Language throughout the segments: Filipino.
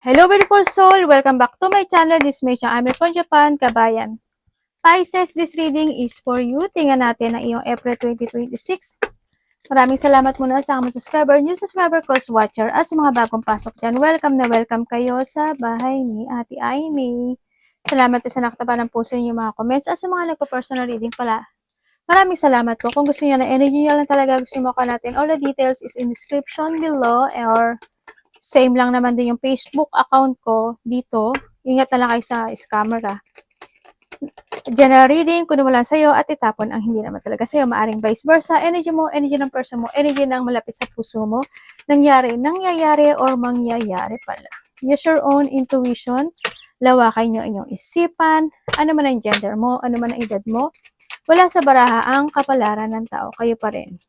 Hello beautiful soul! Welcome back to my channel. This is Meisha Amir from Japan, Kabayan. Pisces, this reading is for you. Tingnan natin ang iyong April 2026. Maraming salamat muna sa mga subscriber, new subscriber, cross-watcher, at sa mga bagong pasok dyan. Welcome na welcome kayo sa bahay ni Ate Aimee. Salamat sa nakataba ng puso niyo mga comments at sa mga nagpa-personal reading pala. Maraming salamat po. Kung gusto niyo na energy niyo lang talaga, gusto niyo makuha natin, all the details is in description below or same lang naman din yung Facebook account ko dito. Ingat na lang kayo sa scammer General reading, kunin mo lang sa'yo at itapon ang hindi naman talaga sa'yo. Maaring vice versa. Energy mo, energy ng person mo, energy ng malapit sa puso mo. Nangyayari, or mangyayari pala. Use your own intuition. Lawakan nyo inyong isipan. Ano man ang gender mo, ano man ang edad mo. Wala sa baraha ang kapalaran ng tao. Kayo pa rin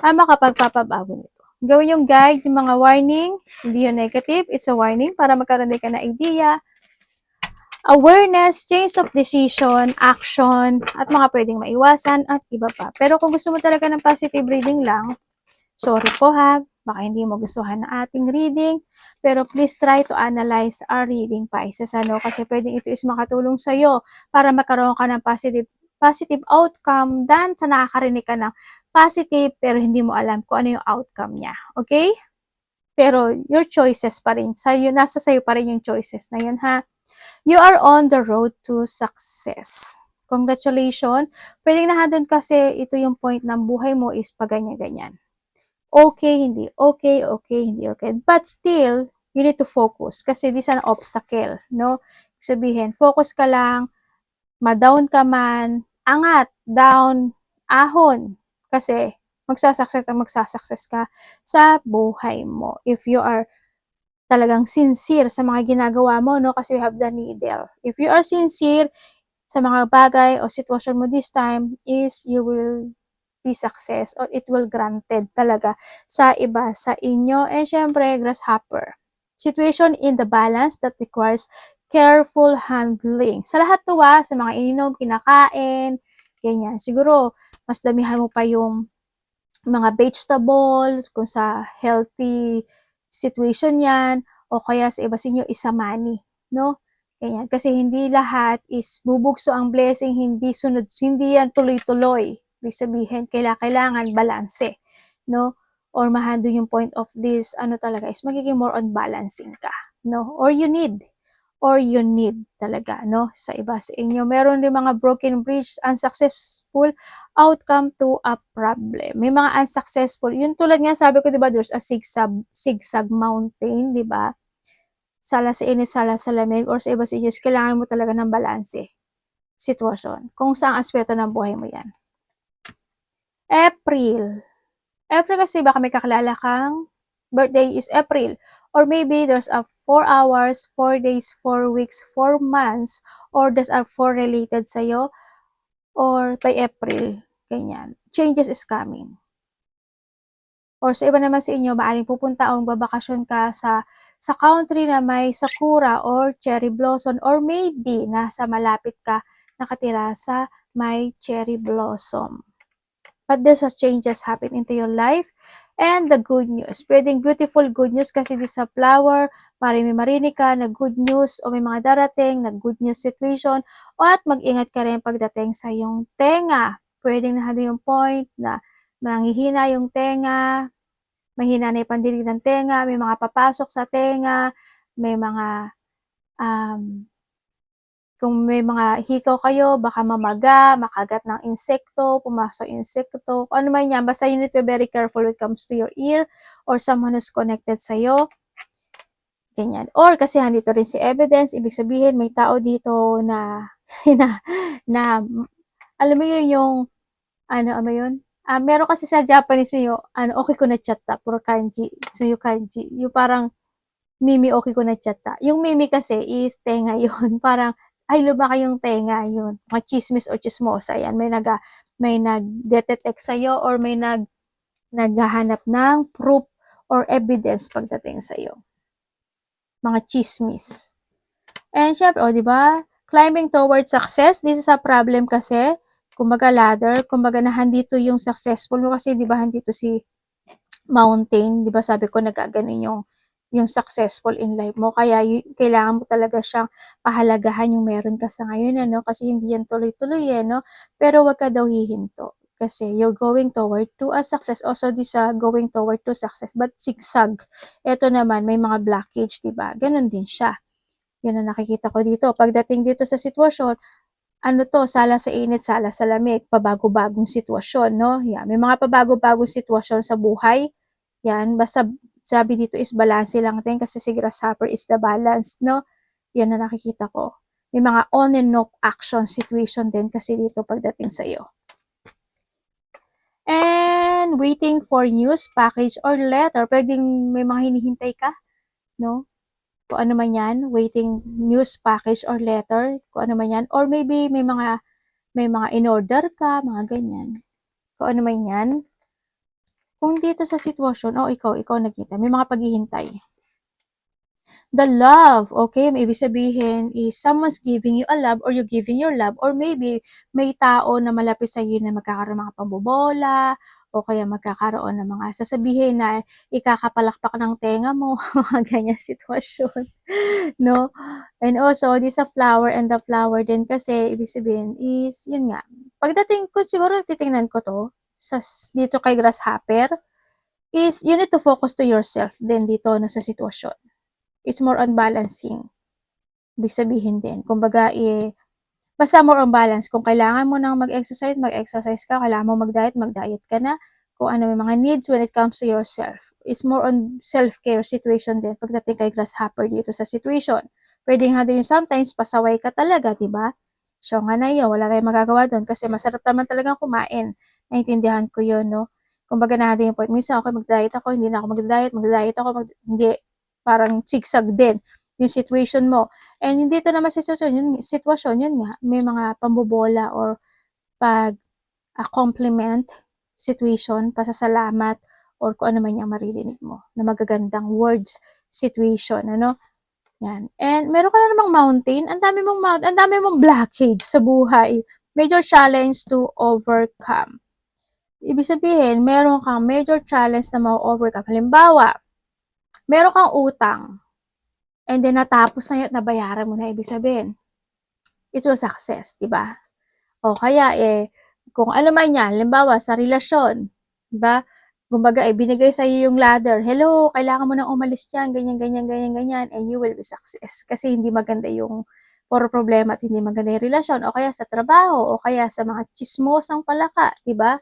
ang makapagpapabago nito. Gawin yung guide, yung mga warning, hindi yung negative, it's a warning para magkaroon din ka na idea, awareness, change of decision, action, at mga pwedeng maiwasan at iba pa. Pero kung gusto mo talaga ng positive reading lang, sorry po ha, baka hindi mo gustuhan ng ating reading, pero please try to analyze our reading Pisces, kasi pwedeng ito is makatulong sa'yo para magkaroon ka ng positive outcome than sa nakakarinig ka ng positive pero hindi mo alam kung ano yung outcome niya. Okay? Pero your choices pa rin. Nasa sa'yo pa rin yung choices na yun ha. You are on the road to success. Congratulations. Pwedeng nahadon kasi ito yung point ng buhay mo is pag ganyan-ganyan. Okay, hindi okay, okay, hindi okay. But still, you need to focus kasi this is an obstacle, no? Sabihin, focus ka lang, ma-down ka man, angat, down, ahon. Kasi magsasucess ka sa buhay mo. If you are talagang sincere sa mga ginagawa mo, no? Kasi we have the needle. If you are sincere sa mga bagay o sitwasyon mo this time, is you will be success or it will granted talaga sa iba, sa inyo. And syempre, grasshopper. Situation in the balance that requires careful handling. Sa lahat to sa mga ininom, kinakain, ganyan. Siguro, mas damihan mo pa yung mga vegetables, kung sa healthy situation yan, o kaya sa iba sa inyo isa money, no? Ganyan. Kasi hindi lahat is bubugso ang blessing, hindi sunod, hindi yan tuloy-tuloy. Ibig sabihin, kailangan balanse, no? Or mahando yung point of this, talaga is magiging more on balancing ka, no? Or you need talaga, no? Sa iba sa inyo. Meron din mga broken bridge, unsuccessful outcome to a problem. May mga unsuccessful. Yung tulad nga sabi ko, di ba, there's a zigzag mountain, di ba? Sala sa init, sala sa lamig, or sa iba sa inyo, kailangan mo talaga ng balanse sitwasyon. Kung saang aspeto ng buhay mo yan. April. April kasi baka may kakilala kang birthday is April. Or maybe there's a 4 hours, 4 days, 4 weeks, 4 months, or there's a 4 related sa'yo, or by April, ganyan. Changes is coming. Or sa iba naman sa inyo, maaaring pupunta o magbabakasyon ka sa country na may sakura or cherry blossom, or maybe nasa malapit ka nakatira sa may cherry blossom. But there's a changes happen into your life. And the good news. Pwedeng beautiful good news kasi this sa flower, may marinig ka na good news o may mga darating na good news situation. O at mag-ingat ka rin pagdating sa yung tenga. Pwedeng nahado yung point na nanghihina yung tenga, mahina na yung pandinig ng tenga, may mga papasok sa tenga, may mga kung may mga hikaw kayo, baka mamaga, makagat ng insekto, pumasok insekto, ano man yan, basta you need to be very careful when it comes to your ear or someone who's connected sa'yo. Ganyan. Or kasi handito rin si evidence, ibig sabihin may tao dito na, na alam mo yun yung, yun? Meron kasi sa Japanese yung, okay ko na chatta, puro kanji, so yung kanji, yung parang, mimi okay ko na chatta. Yung mimi kasi is tenga yun, parang, ay lumaki yung tenga yun. Mga chismis o chismosa yan. May nag-detect sa'yo or may naghahanap ng proof or evidence pagdating sa'yo. Mga chismis. And syempre, di ba? Climbing towards success. This is a problem kasi. Kumbaga ladder. Kumbaga nahandito yung successful mo kasi di ba handito si mountain. Di ba sabi ko nagaganin yung yung successful in life mo. Kaya kailangan mo talaga siyang pahalagahan yung meron ka sa ngayon, ano, kasi hindi yan tuloy-tuloy, no? Pero wag ka daw hihinto. Kasi you're going toward to a success. Also, this going toward to success. But zigzag. Ito naman, may mga blockage, diba? Ganon din siya. Yan ang nakikita ko dito. Pagdating dito sa sitwasyon, ano to, sala sa init, sala sa lamig, pabago-bagong sitwasyon, no? Yan, may mga pabago-bagong sitwasyon sa buhay. Yan, basta sabi dito is balance lang din kasi si grasshopper is the balance, no? Yan na nakikita ko. May mga on and off action situation din kasi dito pagdating sa iyo. And waiting for news, package, or letter. Pwedeng may mga hinihintay ka, no? Kung ano man yan, waiting news, package, or letter, kung ano man yan. Or maybe may mga in-order ka, mga ganyan. Kung ano man yan. Kung dito sa sitwasyon, ikaw nakita, may mga paghihintay. The love, okay, may ibig sabihin is someone's giving you a love or you giving your love or maybe may tao na malapit sa iyo na magkakaroon ng mga pambobola o kaya magkakaroon ng mga sasabihin na ikakapalakpak ng tenga mo, mga ganyan sitwasyon, no? And also, this a flower and the flower din kasi ibig sabihin is, yun nga, pagdating ko, siguro titingnan ko to, dito kay grasshopper, is you need to focus to yourself din dito no, sa sitwasyon. It's more on balancing. Ibig sabihin din. Kumbaga, basta more on balance. Kung kailangan mo nang mag-exercise ka. Kailangan mo mag-diet ka na. Kung ano may mga needs when it comes to yourself. It's more on self-care situation din pagdating kay grasshopper dito sa situation. Pwede nga din sometimes pasaway ka talaga, diba? So nga na yun, wala tayong magagawa doon kasi masarap naman talagang kumain. Naintindihan ko yun, no? Kumbaga na din yung point. Minsan, okay, mag-diet ako, hindi na ako mag-diet ako, hindi, parang zigzag din yung situation mo. And dito naman sa sitwasyon, yun nga, may mga pambobola or compliment situation, pasasalamat, or kung ano man yung maririnig mo na magagandang words situation, ano? Yan. And meron ka na namang mountain, ang dami mong blockage sa buhay. Major challenge to overcome. Ibig sabihin, meron kang major challenge na ma-overcome. Halimbawa, meron kang utang, and then natapos na yun, nabayaran mo na, ibig sabihin, it was success, di ba? O kaya, kung ano man yan, halimbawa, sa relasyon, di ba? Kumbaga, binigay sa iyo yung ladder, hello, kailangan mo nang umalis dyan, ganyan, and you will be success. Kasi hindi maganda yung puro problema at hindi maganda yung relasyon, o kaya sa trabaho, o kaya sa mga chismosang palaka, di ba?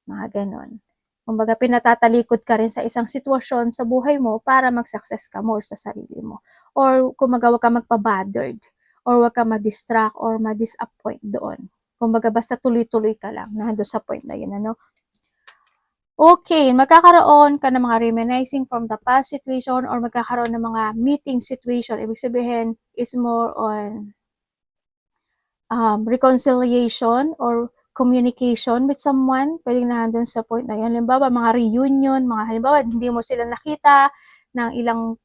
Mga ganon. Kumbaga, pinatatalikod ka rin sa isang sitwasyon sa buhay mo para mag-success ka more sa sarili mo. Or kumbaga, wag ka magpa-bothered or wag ka ma-distract or ma-disappoint doon. Kumbaga, basta tuloy-tuloy ka lang na doon sa point na yun, ano? Okay, magkakaroon ka ng mga reminiscing from the past situation or magkakaroon ng mga meeting situation. Ibig sabihin is more on reconciliation or communication with someone, pwedeng nandun sa point na yun. Halimbawa, mga reunion, halimbawa, hindi mo sila nakita ng ilang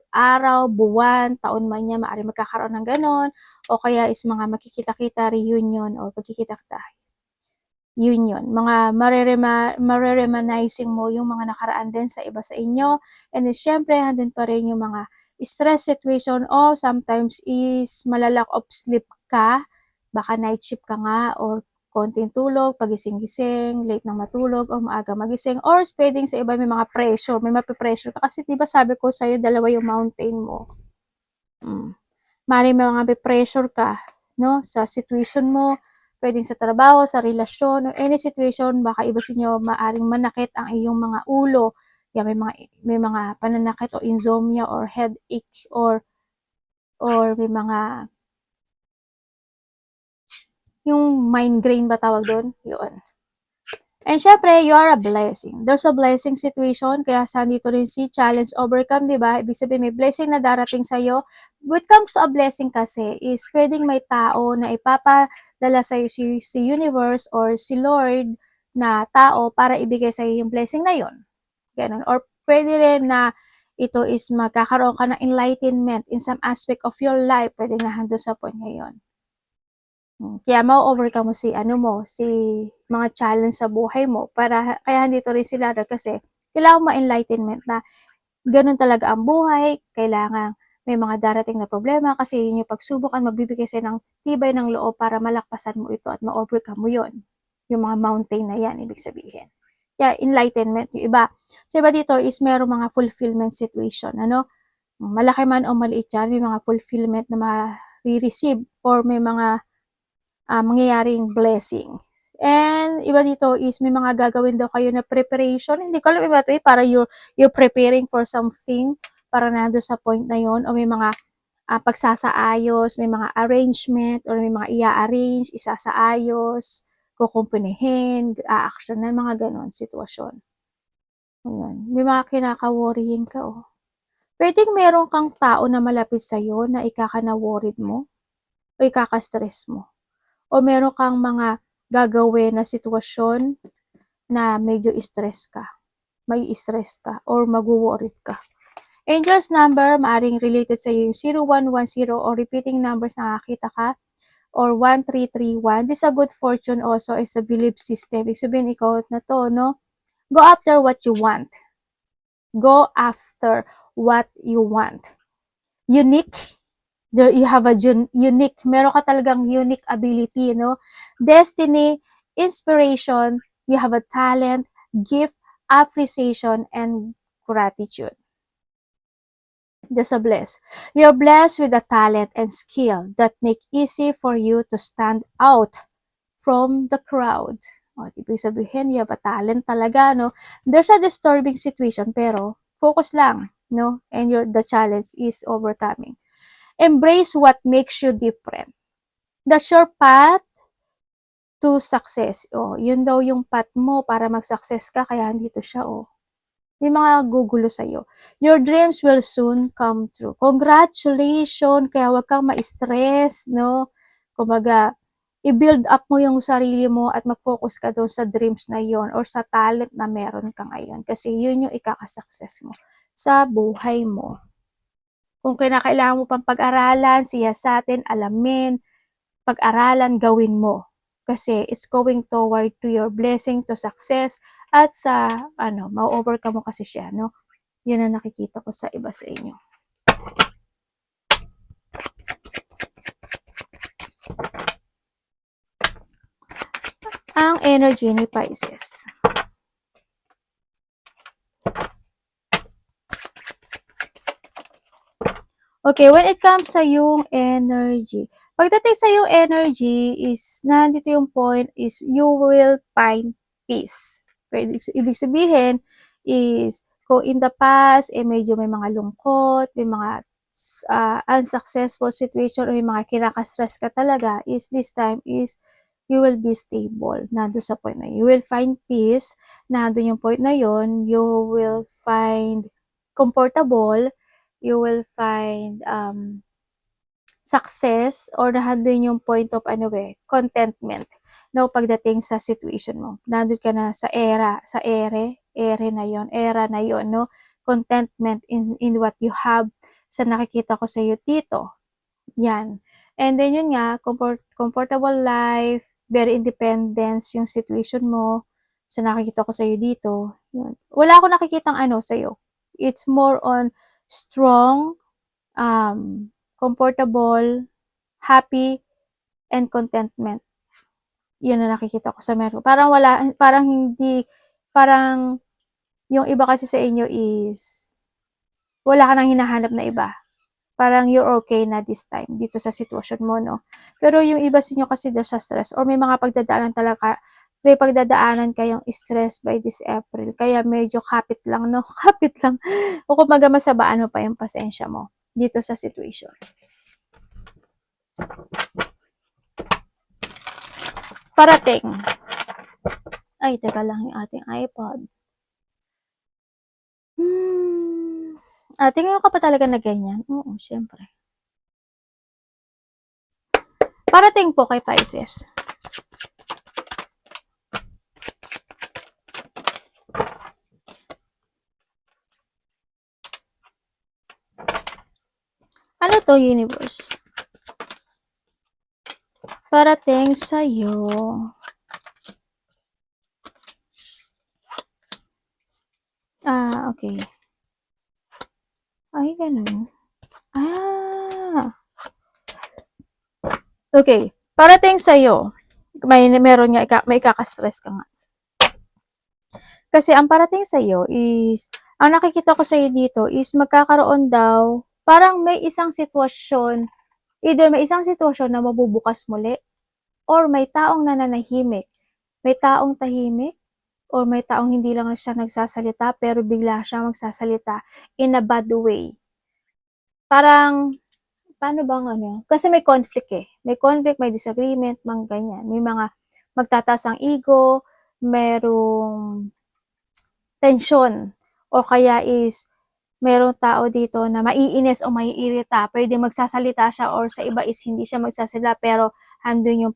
araw, buwan, taon man niya, maaari magkakaroon ng ganon, o kaya is mga makikita-kita, reunion, or pagkikita-kita, union. Mga mareremanizing mo yung mga nakaraan din sa iba sa inyo, and then syempre, handin pa rin yung mga stress situation, o sometimes is malalack of sleep ka, baka night shift ka nga, or konting tulog, pagising-gising, late nang matulog, or maaga magising, or pwedeng sa iba may mga pressure, may mape-pressure ka. Kasi diba sabi ko sa'yo, dalawa yung mountain mo. May mga pressure ka, no? Sa situation mo, pwedeng sa trabaho, sa relasyon, or any situation, baka iba sa inyo, maaring manakit ang iyong mga ulo. Yeah, may mga pananakit o insomnia or headache or may mga yung migraine ba tawag doon? Yun. And syempre, you are a blessing. There's a blessing situation, kaya sandito rin si challenge overcome, di ba? Ibig sabihin, may blessing na darating sa'yo. When it comes to a blessing kasi, is pwedeng may tao na ipapadala sa'yo si universe or si Lord na tao para ibigay sa'yo yung blessing na yun. Ganun. Or pwede rin na ito is magkakaroon ka ng enlightenment in some aspect of your life. Pwede na hando sa point ngayon. Kaya ma-overcome mo si mga challenge sa buhay mo kaya dito rin sila kasi kailangan mo enlightenment na Ganun talaga ang buhay, kailangan may mga darating na problema kasi yun yung pagsubok ang magbibigay sa'yo ng tibay ng loob para malakpasan mo ito at ma-overcome mo yun. Yung mga mountain na yan, ibig sabihin. Kaya enlightenment, yung iba. So iba dito is merong mga fulfillment situation, ano? Malaki man o maliit yan, may mga fulfillment na ma-receive or may mga mangyayaring blessing. And iba dito is may mga gagawin daw kayo na preparation. Hindi ko alam iba ito para you're preparing for something para nando sa point na yon, o may mga pagsasaayos, may mga arrangement or may mga i-arrange, isasaayos, kukumpunihin, a-actionan, mga ganon sitwasyon. Ayan. May mga kinaka-worrying ka, oh. Pwedeng meron kang tao na malapit sa'yo na ikaka-worried mo o ikaka-stress mo. O meron kang mga gagawin na sitwasyon na medyo stress ka. May stress ka or mag-worried ka. Angel's number, maaring related sa yung 0110 or repeating numbers na nakakita ka or 1331. This is a good fortune also is a belief system. Ibig sabihin, ikaw na to, no? Go after what you want. Go after what you want. Unique. There you have a unique, meron ka talagang unique ability, no? Destiny, inspiration, you have a talent, gift, appreciation, and gratitude. There's a bless. You're blessed with a talent and skill that make easy for you to stand out from the crowd. O, ibig sabihin, you have a talent talaga, no? There's a disturbing situation, pero focus lang, no? And the challenge is overcoming. Embrace what makes you different. That's your path to success. Oh, yun daw yung path mo para mag-success ka, kaya andito siya, oh. May mga gugulo sa'yo. Your dreams will soon come true. Congratulations! Kaya wag kang ma-stress, no? Kumbaga, i-build up mo yung sarili mo at mag-focus ka doon sa dreams na yon or sa talent na meron ka ngayon. Kasi yun yung ikaka-success mo sa buhay mo. Kung kinakailangan mo pang pag-aralan, siyasatin, alamin, pag-aralan, gawin mo. Kasi it's going toward to your blessing, to success, at sa, ma-overcome mo kasi siya, no? Yun ang nakikita ko sa iba sa inyo. Ang energy ni Pisces. Okay, when it comes sa yung energy, pagdating sa yung energy is, nandito yung point is, you will find peace. Pwede, ibig sabihin is, kung in the past, medyo may mga lungkot, may mga unsuccessful situation, o may mga kinaka-stress ka talaga, is this time is, you will be stable. Nandun sa point na yun. You will find peace. Nandun yung point na yun. You will find comfortable. You will find success or nandun yung point of contentment, no, pagdating sa situation mo. Nandun ka na sa era na yon, no, contentment in what you have, sa nakikita ko sa iyo dito. Yan. And then yun nga, comfortable life, very independence yung situation mo, sa nakikita ko sa iyo dito. Yun. Wala akong nakikitang sa iyo. It's more on strong, comfortable, happy, and contentment. Yun na nakikita ko sa meron. Parang yung iba kasi sa inyo is, wala ka nang hinahanap na iba. Parang you're okay na this time, dito sa sitwasyon mo, no? Pero yung iba sa inyo kasi there's a stress, or may mga may pagdadaanan kayong stress by this April. Kaya medyo kapit lang, no? Kapit lang. O kumbaga masabaan mo pa yung pasensya mo dito sa situation. Parating. Ay, teka lang yung ating iPod. Tingin ko pa talaga na ganyan. Oo, syempre. Parating po kay Pisces. Ano to, universe? Parating sa'yo. Okay. Ay, ganun. Ah. Okay. Parating sa'yo, meron nga, may ikaka-stress ka nga. Kasi ang parating sa'yo is, ang nakikita ko sa'yo dito is magkakaroon daw, parang may isang sitwasyon, either may isang sitwasyon na mabubukas muli, or may taong nananahimik. May taong tahimik, or may taong hindi lang siya nagsasalita, pero bigla siya magsasalita in a bad way. Parang, paano bang ano? Kasi may conflict eh. May conflict, may disagreement, mga ganyan. May mga magtataas ang ego, merong tension, o kaya is merong tao dito na maiinis o maiirita, pwede magsasalita siya or sa iba is hindi siya magsasalita pero handun yung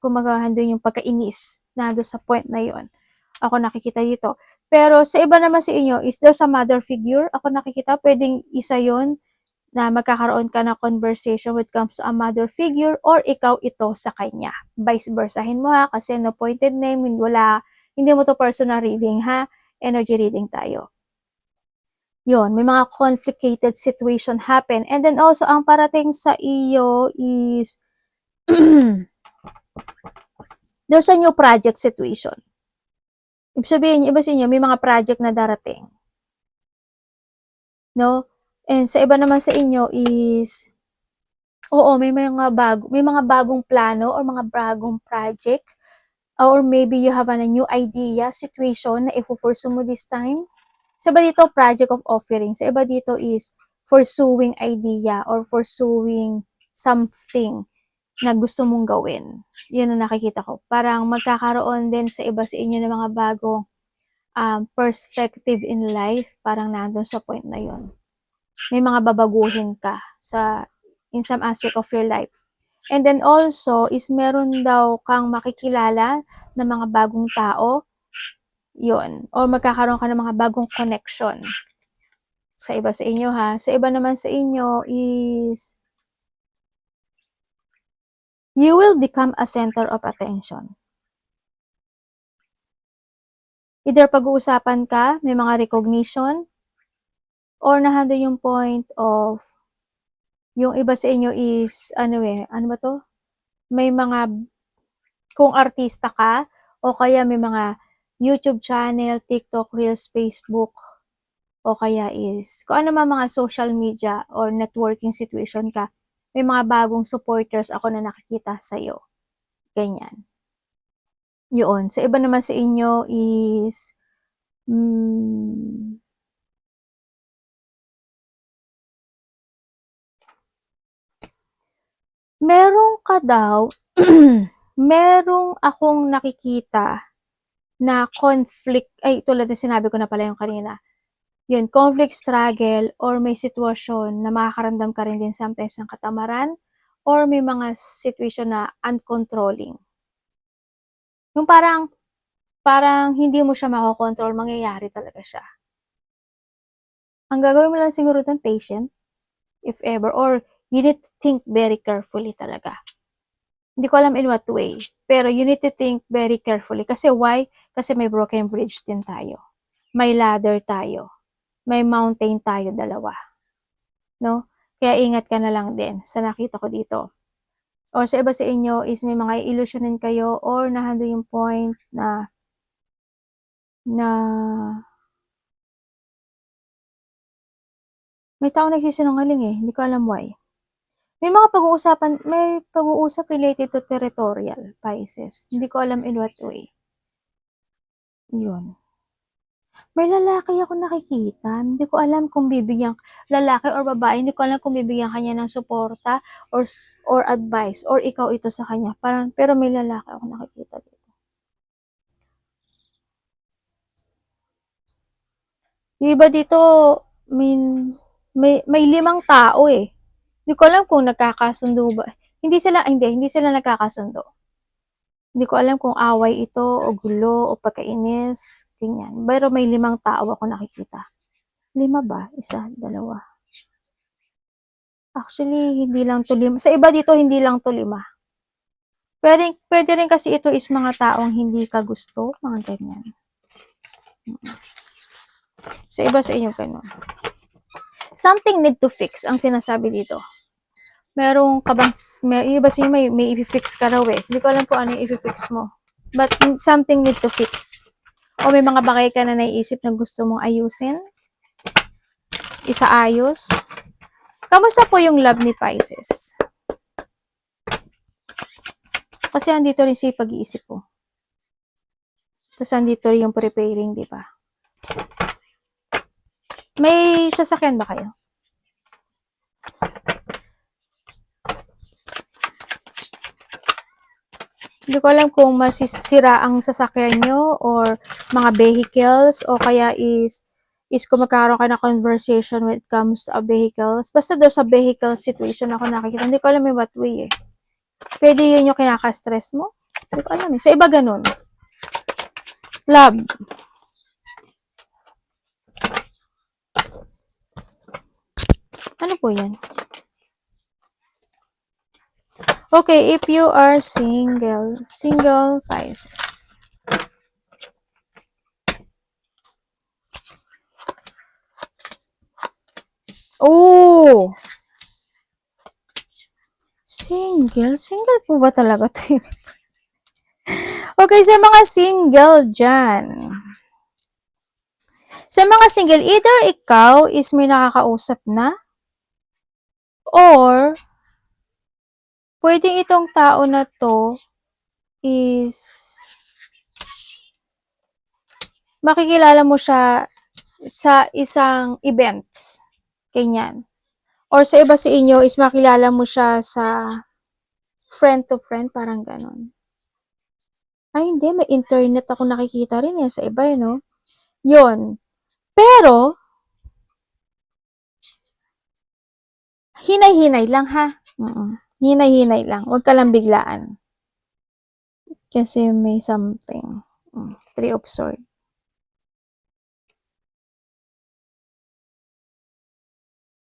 kumaga handun yung pagkainis na doon sa point na yon. Ako nakikita dito. Pero sa iba naman sa inyo is there's a mother figure. Ako nakikita pwedeng isa yon na magkakaroon ka ng conversation when it comes to a mother figure or ikaw ito sa kanya. Vice versahin mo ha kasi no pointed name, hindi mo to personal reading ha. Energy reading tayo. Yun, may mga complicated situation happen. And then also, ang parating sa iyo is, there's a new project situation. Ibig sabihin, iba sa inyo, may mga project na darating. No? And sa iba naman sa inyo is, oo, may mga bagong plano or mga bagong project. Or maybe you have a new idea, situation na i-pursue mo this time. Sa iba dito, project of offering. Sa iba dito is pursuing idea or pursuing something na gusto mong gawin. Yun ang nakikita ko. Parang magkakaroon din sa iba sa inyo ng mga bagong perspective in life. Parang nandun sa point na yun. May mga babaguhin ka in some aspect of your life. And then also is meron daw kang makikilala na mga bagong tao. Yun. Or magkakaroon ka ng mga bagong connection. Sa iba sa inyo ha. Sa iba naman sa inyo is you will become a center of attention. Either pag-uusapan ka, may mga recognition, or nahando yung point of yung iba sa inyo is ano ba to? May mga kung artista ka o kaya may mga YouTube channel, TikTok, Reels, Facebook, o kaya is kung ano mga social media or networking situation ka, may mga bagong supporters ako na nakikita sa'yo. Ganyan. Yun. Sa iba naman sa inyo is meron ka daw, merong akong nakikita na conflict, ay tulad na sinabi ko na pala yung kanina. Yun, conflict, struggle, or may sitwasyon na makakaramdam ka rin din sometimes ng katamaran, or may mga situation na uncontrolling. Yung parang hindi mo siya makokontrol, mangyayari talaga siya. Ang gagawin mo lang siguro dun, patient, if ever, or you need to think very carefully talaga. Hindi ko alam in what way, pero you need to think very carefully. Kasi why? Kasi may broken bridge din tayo. May ladder tayo. May mountain tayo, dalawa. No? Kaya ingat ka na lang din sa nakita ko dito. Or sa iba sa inyo is may mga illusionin kayo or nahando yung point na may tao nagsisinungaling eh. Hindi ko alam why. May pag-uusap related to territorial Pisces. Hindi ko alam in what way. Yun. May lalaki ako nakikita. Hindi ko alam kung bibigyan, lalaki or babae, hindi ko alam kung bibigyan kanya ng suporta or advice or ikaw ito sa kanya. Pero may lalaki ako nakikita dito. Yung iba dito, may 5 tao eh. Hindi ko alam kung nagkakasundo ba. Hindi sila nagkakasundo. Hindi ko alam kung away ito o gulo o pagkainis, ganyan. Pero may 5 tao ako nakikita. 5 ba? 1, 2. Actually, hindi lang to 5. Sa iba dito, hindi lang to 5. Pwede rin kasi ito is mga taong hindi ka gusto, mga ganyan. Sa iba sa inyo ganun. Something need to fix ang sinasabi dito. Merong ka bang, iba siya may i-fix ka raw eh. Hindi ko alam kung ano yung i-fix mo. But something need to fix. O may mga bagay ka na naiisip na gusto mong ayusin? Isaayos? Kamusta po yung love ni Pisces? Kasi andito rin si pag-iisip ko. Tapos andito rin yung preparing, di ba? May sasakyan ba kayo? Hindi ko alam kung masisira ang sasakyan nyo or mga vehicles o kaya is kung magkaroon ka na conversation when it comes to a vehicles. Basta there's a vehicle situation ako nakikita. Hindi ko alam in what way eh. Pwede yun yung kinaka-stress mo? Hindi ko alam eh. Sa iba ganun. Love. Ano po yan? Okay, if you are single Pisces. Oh! Single po ba talaga to? Okay, sa mga single dyan. Sa mga single, either ikaw is may nakakausap na, or pwedeng itong tao na to is makikilala mo siya sa isang events. Ganyan. Or sa iba sa inyo is makilala mo siya sa friend to friend, parang ganon. Ay, hindi. May internet ako nakikita rin eh, sa iba, no? Yun. Pero, hinay-hinay lang, ha? Hinay-hinay lang. Huwag ka lang biglaan. Kasi may something. Three of Swords.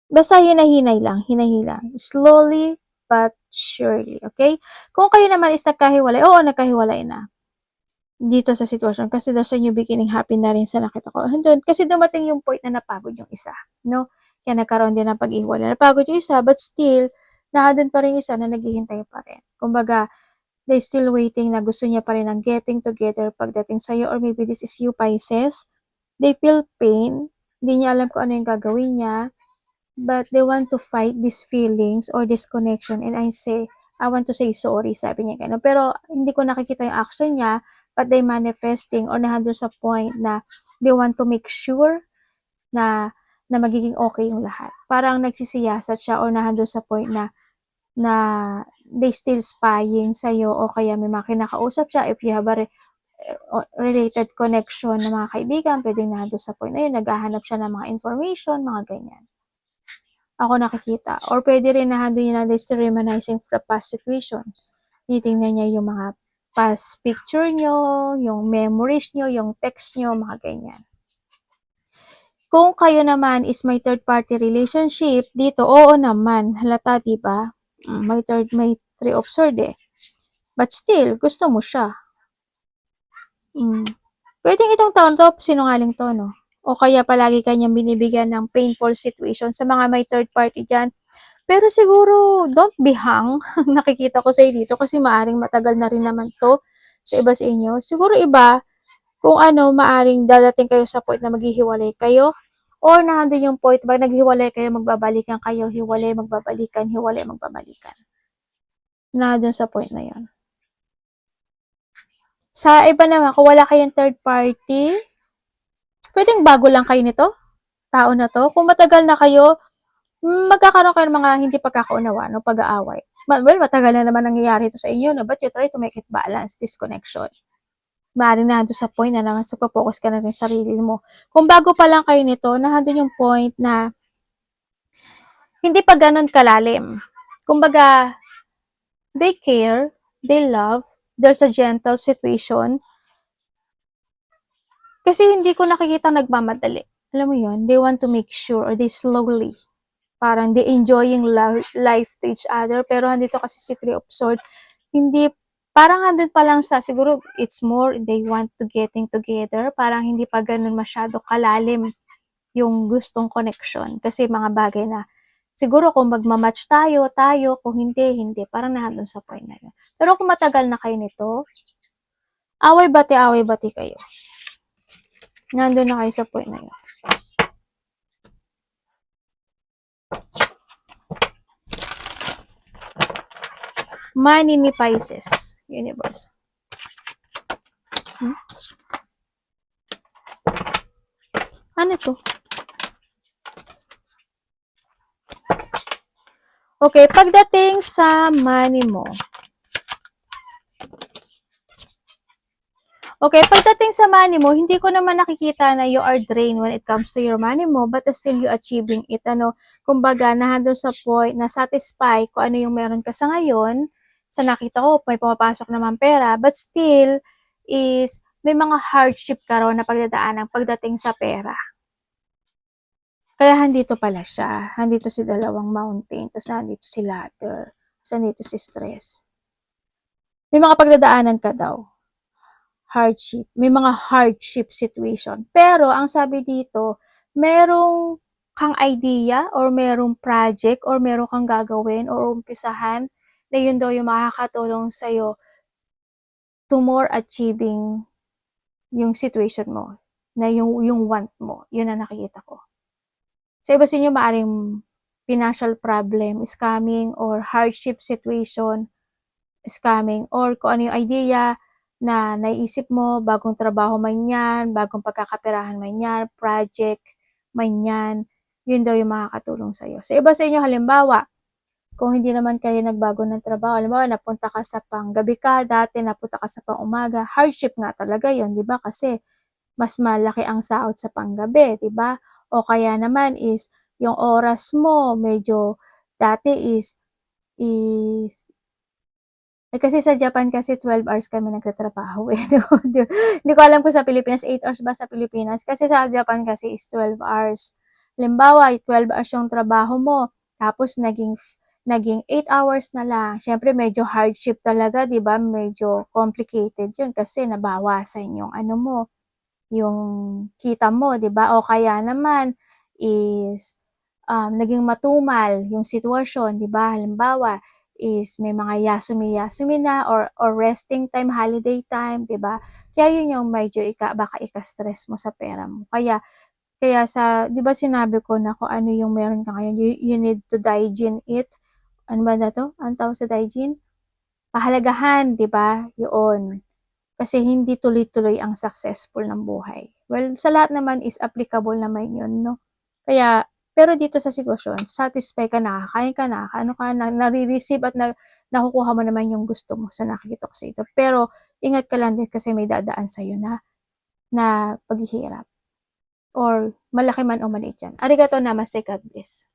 Basta hinay-hinay lang. Hinay-hinay. Slowly but surely. Okay? Kung kayo naman is nagkahiwalay, oo, nagkahiwalay na. Dito sa sitwasyon. Kasi daw sa new beginning, happy na rin sa nakita ko. Kasi dumating yung point na napagod yung isa. No? Kaya nagkaroon din ng pag-ihiwalay. Napagod yung isa, but still, nakadun pa rin isa na naghihintay pa rin. Kumbaga, they still waiting na gusto niya pa rin ng getting together pagdating sa'yo, or maybe this is you, Pisces. They feel pain. Hindi niya alam kung ano yung gagawin niya, but they want to fight these feelings or this connection, and I want to say sorry, sabi niya gano'n. Pero hindi ko nakikita yung action niya, but they manifesting or nahando sa point na they want to make sure na magiging okay yung lahat. Parang nagsisiyasat siya or nahando sa point na they still spying sa'yo o kaya may mga kinakausap siya. If you have a related connection ng mga kaibigan, pwedeng nahando sa point na yun, naghahanap siya ng mga information, mga ganyan. Ako nakikita. Or pwede rin nahando niya na still reminiscing for past situations. Titingnan niya yung mga past picture nyo, yung memories nyo, yung text nyo, mga ganyan. Kung kayo naman is may third party relationship, dito, oo naman, halata, diba? May three of swords eh. But still, gusto mo siya. Pwedeng itong taon to, sinungaling to, no? O kaya palagi kanyang binibigyan ng painful situation sa mga may third party dyan. Pero siguro, don't be hung. Nakikita ko sa'yo dito kasi maaring matagal na rin naman to sa iba sa inyo. Siguro iba, kung ano, maaring dadating kayo sa point na maghihiwalay kayo. Or nandun yung point, pag naghiwalay kayo, magbabalikan kayo, hiwalay, magbabalikan, hiwalay, magbabalikan. Nandun sa point na yon. Sa iba naman, kung wala kayong third party, pwedeng bago lang kayo nito, tao na to. Kung matagal na kayo, magkakaroon kayo ng mga hindi pagkakaunawa, no, pag-aaway. Well, matagal na naman nangyayari ito sa inyo, no, but you try to make it balance, this connection. Maaaring na sa point na naman sa focus ka na rin sa sarili mo. Kung bago pa lang kayo nito, nandun yung point na hindi pa ganun kalalim. Kumbaga, they care, they love, there's a gentle situation. Kasi hindi ko nakikita nagmamadali. Alam mo yun, they want to make sure, or they slowly, parang they enjoying life to each other. Pero andito kasi si Three of Swords, hindi, parang andun pa lang sa, siguro it's more, they want to getting together. Parang hindi pa ganun masyado kalalim yung gustong connection. Kasi mga bagay na siguro kung magmamatch tayo, tayo. Kung hindi, hindi. Parang nandun sa point na yun. Pero kung matagal na kayo nito, away bati kayo. Nandun na kayo sa point na yun. Money ni Pisces, universe. Ano to? Okay, pagdating sa money mo. Okay, pagdating sa money mo, hindi ko naman nakikita na you are drained when it comes to your money mo, but still you achieving it. Kumbaga, nahando sa point na satisfy kung ano yung meron ka sa ngayon. Sa nakita ko, may pumapasok naman pera, but still is may mga hardship ka ron na pagdadaanan pagdating sa pera. Kaya handito pala siya. Handito si dalawang mountain, tapos nandito si ladder, tapos nandito si stress. May mga pagdadaanan ka daw. Hardship. May mga hardship situation. Pero, ang sabi dito, merong kang idea or merong project or merong kang gagawin or umpisahan na yun daw yung makakatulong sa'yo to more achieving yung situation mo, na yung want mo. Yun ang nakikita ko. Sa iba sa inyo, maaring financial problem is coming or hardship situation is coming or kung ano yung idea na naiisip mo, bagong trabaho man yan, bagong pagkakaperahan man yan, project man yan, yun daw yung makakatulong sa'yo. Sa iba sa inyo, halimbawa, kung hindi naman kayo nagbago ng trabaho, halimbawa, napunta ka sa panggabi ka, dati napunta ka sa pangumaga, hardship nga talaga yun, di ba? Kasi mas malaki ang sahod sa panggabi, di ba? O kaya naman is, yung oras mo, medyo, dati is kasi sa Japan kasi 12 hours kami nagtatrabaho eh. Hindi ko alam kung sa Pilipinas, 8 hours ba sa Pilipinas? Kasi sa Japan kasi is 12 hours. Halimbawa, 12 hours yung trabaho mo, tapos naging 8 hours na lang. Siyempre, medyo hardship talaga, di ba? Medyo complicated yun kasi nabawasan yung ano mo, yung kita mo, di ba? O kaya naman is naging matumal yung sitwasyon, di ba? Halimbawa, is may mga yasumi-yasumi na or resting time, holiday time, 'di ba? Kaya yun yung medyo baka ika-stress mo sa pera mo. Kaya sa 'di ba sinabi ko na kung ano yung meron ka ngayon, you need to digest it. Ano ba na to? Ang tawag sa digest? Pahalagahan, 'di ba? Yun. Kasi hindi tuloy-tuloy ang successful ng buhay. Well, sa lahat naman is applicable naman yun, no? Kaya pero dito sa sitwasyon, satisfy ka, nakakain ka, nakakaano ka, nare-receive at nakukuha mo naman yung gusto mo sa nakikita ko sa ito. Pero, ingat ka lang din kasi may dadaan sa'yo na paghihirap. Or, malaki man o maliit yan. Arigato namaste, God bless.